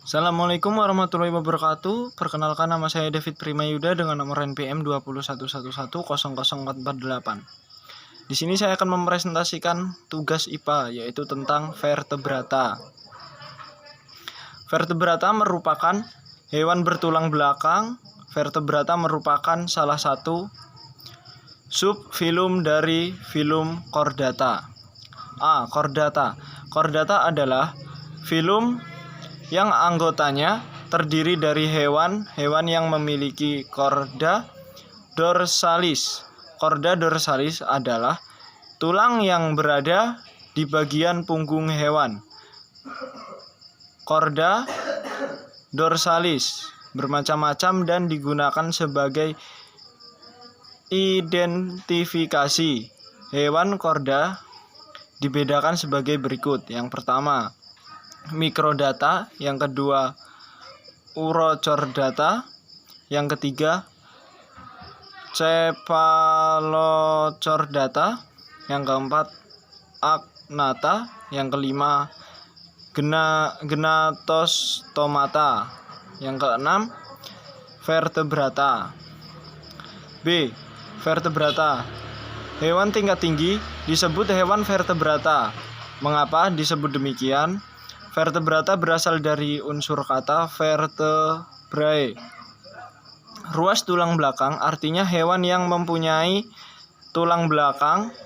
Assalamualaikum warahmatullahi wabarakatuh. Perkenalkan, nama saya David Primayuda dengan nomor NPM 21111000448. Di sini saya akan mempresentasikan tugas IPA, yaitu tentang vertebrata. Vertebrata merupakan hewan bertulang belakang. Vertebrata merupakan salah satu subfilum dari filum Chordata. Chordata. Chordata adalah filum yang anggotanya terdiri dari hewan-hewan yang memiliki chorda dorsalis. Chorda dorsalis adalah tulang yang berada di bagian punggung hewan. Chorda dorsalis bermacam-macam dan digunakan sebagai identifikasi. Hewan chorda dibedakan sebagai berikut. Yang pertama, Microdata, yang kedua Urochordata, yang ketiga Cephalochordata, yang keempat Agnatha, yang kelima Gnatostomata, yang keenam Vertebrata. B. Vertebrata. Hewan tingkat tinggi disebut hewan vertebrata. Mengapa disebut demikian? Vertebrata berasal dari unsur kata vertebrae. Ruas tulang belakang artinya hewan yang mempunyai tulang belakang.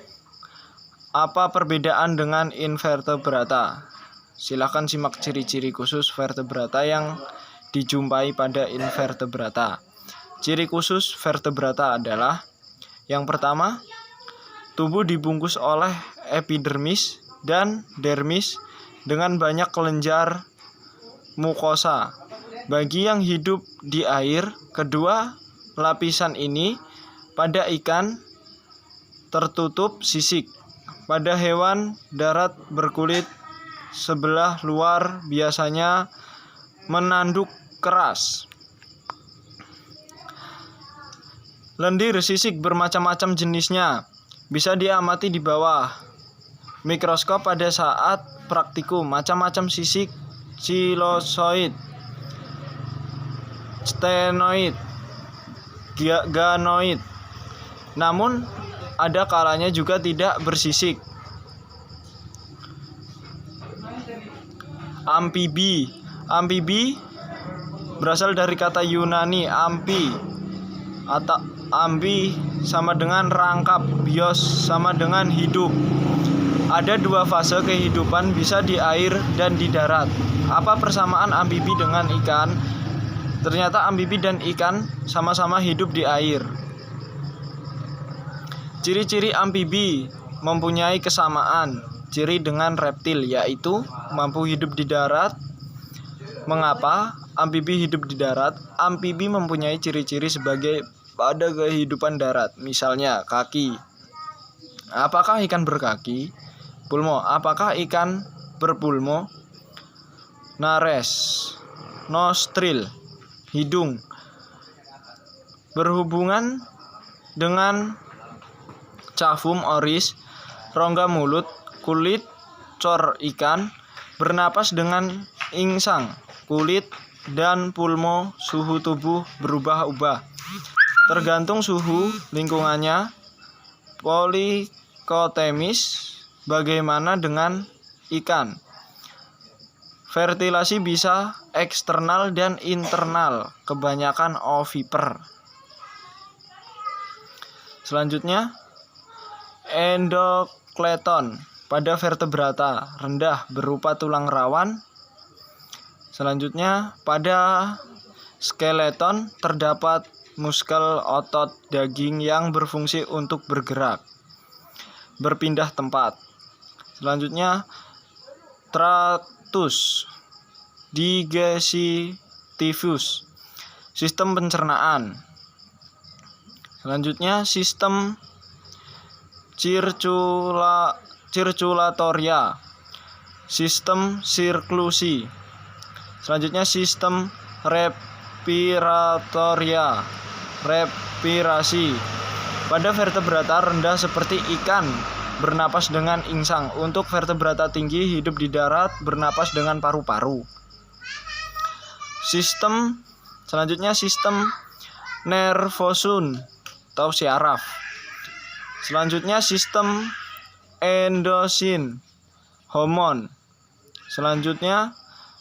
Apa perbedaan dengan invertebrata? Silakan simak ciri-ciri khusus vertebrata yang dijumpai pada invertebrata. Ciri khusus vertebrata adalah: yang pertama, tubuh dibungkus oleh epidermis dan dermis dengan banyak kelenjar mukosa. Bagi yang hidup di air, kedua lapisan ini pada ikan tertutup sisik. Pada hewan darat berkulit sebelah luar biasanya menanduk keras. Lendir sisik bermacam-macam jenisnya, bisa diamati di bawah mikroskop pada saat praktikum. Macam-macam sisik: silosoid, stenoid, ganoid. Namun ada kalanya juga tidak bersisik. Amfibi. Amfibi berasal dari kata Yunani amfi atau ambi sama dengan rangkap, bios sama dengan hidup. Ada dua fase kehidupan, bisa di air dan di darat. Apa persamaan amfibi dengan ikan? Ternyata amfibi dan ikan sama-sama hidup di air. Ciri-ciri amfibi mempunyai kesamaan ciri dengan reptil, yaitu mampu hidup di darat. Mengapa amfibi hidup di darat? Amfibi mempunyai ciri-ciri sebagai pada kehidupan darat. Misalnya kaki. Apakah ikan berkaki? Pulmo. Apakah ikan berpulmo? Nares. Nostril. Hidung. Berhubungan dengan cavum oris, rongga mulut, kulit cor ikan. Bernapas dengan insang, kulit dan pulmo. Suhu tubuh berubah-ubah tergantung suhu lingkungannya. Polikotemis. Bagaimana dengan ikan? Fertilasi bisa eksternal dan internal, kebanyakan oviper. Selanjutnya, endokleton pada vertebrata rendah berupa tulang rawan. Selanjutnya, pada skeleton terdapat muskel otot daging yang berfungsi untuk bergerak, berpindah tempat. Selanjutnya, tratus digestivus, sistem pencernaan. Selanjutnya, sistem circulatoria, sistem sirklusi. Selanjutnya, sistem respiratoria, respirasi. Pada vertebrata rendah seperti ikan bernapas dengan insang. Untuk vertebrata tinggi hidup di darat, bernapas dengan paru-paru. Selanjutnya sistem nervosun atau syaraf. Selanjutnya sistem endokrin, hormon. Selanjutnya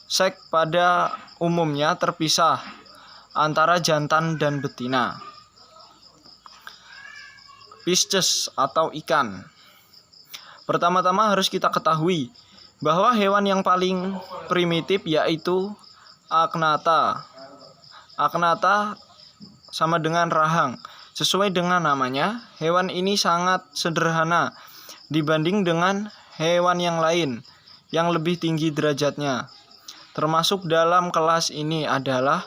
seks pada umumnya terpisah antara jantan dan betina. Pisces atau ikan. Pertama-tama harus kita ketahui bahwa hewan yang paling primitif yaitu Agnatha. Agnatha sama dengan rahang. Sesuai dengan namanya, hewan ini sangat sederhana dibanding dengan hewan yang lain yang lebih tinggi derajatnya. Termasuk dalam kelas ini adalah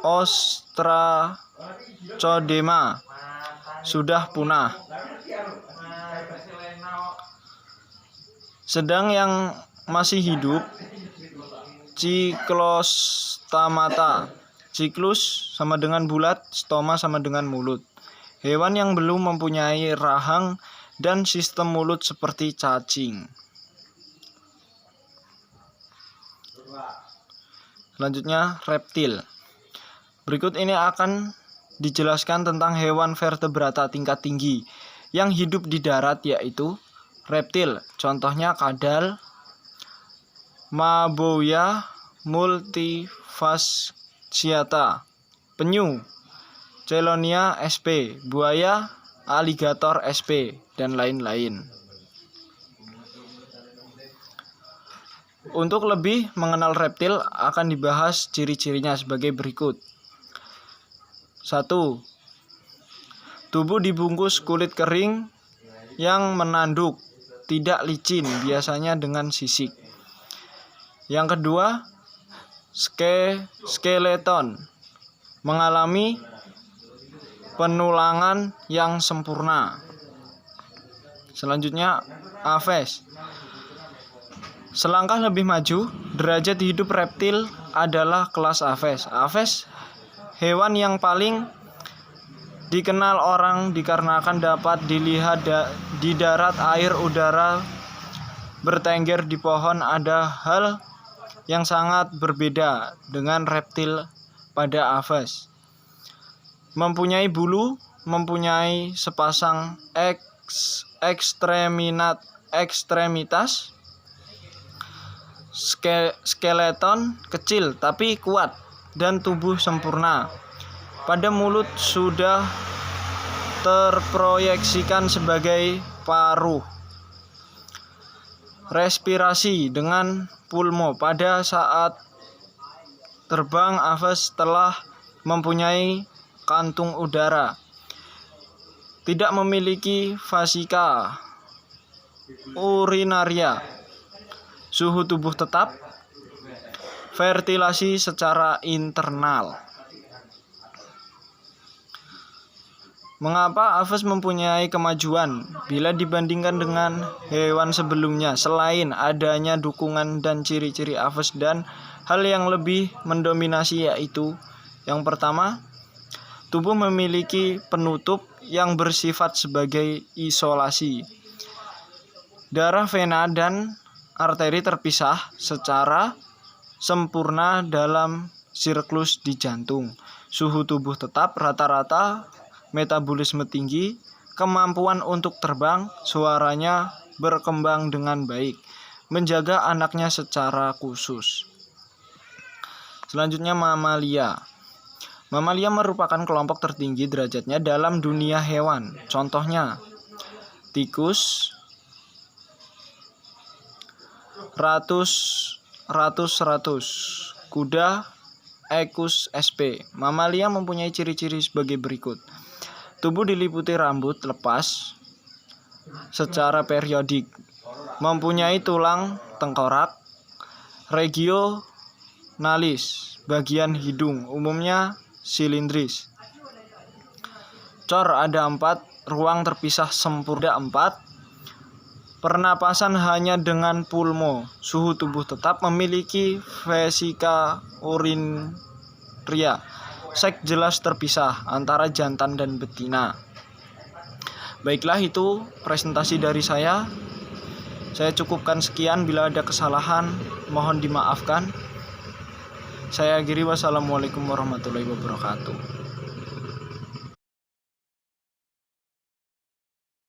Ostracoderma, sudah punah. Sedang yang masih hidup Cyclostomata. Siklus sama dengan bulat, stoma sama dengan mulut. Hewan yang belum mempunyai rahang dan sistem mulut seperti cacing. Selanjutnya reptil. Berikut ini akan dijelaskan tentang hewan vertebrata tingkat tinggi yang hidup di darat, yaitu reptil. Contohnya kadal, Maboya multifasciata, penyu, Chelonia sp, buaya, aligator sp, dan lain-lain. Untuk lebih mengenal reptil akan dibahas ciri-cirinya sebagai berikut. 1. Tubuh dibungkus kulit kering yang menanduk, tidak licin, biasanya dengan sisik. Yang kedua, skeleton mengalami penulangan yang sempurna. Selanjutnya, Aves. Selangkah lebih maju, derajat hidup reptil adalah kelas Aves. Aves hewan yang paling dikenal orang dikarenakan dapat dilihat di darat, air, udara, bertengger di pohon. Ada hal yang sangat berbeda dengan reptil pada Aves. Mempunyai bulu, mempunyai sepasang ekstremitas, skeleton kecil tapi kuat, dan tubuh sempurna. Pada mulut sudah terproyeksikan sebagai paruh. Respirasi dengan pulmo. Pada saat terbang, Aves telah mempunyai kantung udara. Tidak memiliki fasika urinaria. Suhu tubuh tetap. Ventilasi secara internal. Mengapa Aves mempunyai kemajuan bila dibandingkan dengan hewan sebelumnya? Selain adanya dukungan dan ciri-ciri Aves dan hal yang lebih mendominasi, yaitu yang pertama, tubuh memiliki penutup yang bersifat sebagai isolasi. Darah, vena, dan arteri terpisah secara sempurna dalam siklus di jantung. Suhu tubuh tetap, rata-rata metabolisme tinggi, kemampuan untuk terbang, suaranya berkembang dengan baik, menjaga anaknya secara khusus. Selanjutnya, mamalia. Mamalia merupakan kelompok tertinggi derajatnya dalam dunia hewan. Contohnya, tikus, ratus, kuda, Equus sp. Mamalia mempunyai ciri-ciri sebagai berikut. Tubuh diliputi rambut lepas secara periodik. Mempunyai tulang tengkorak, regionalis, bagian hidung umumnya silindris. Cor ada 4, ruang terpisah sempurna 4. Pernapasan hanya dengan pulmo. Suhu tubuh tetap, memiliki vesika urinaria. Seks jelas terpisah antara jantan dan betina. Baiklah, itu presentasi dari saya. Saya cukupkan sekian. Bila ada kesalahan, mohon dimaafkan. Saya akhiri, wassalamualaikum warahmatullahi wabarakatuh.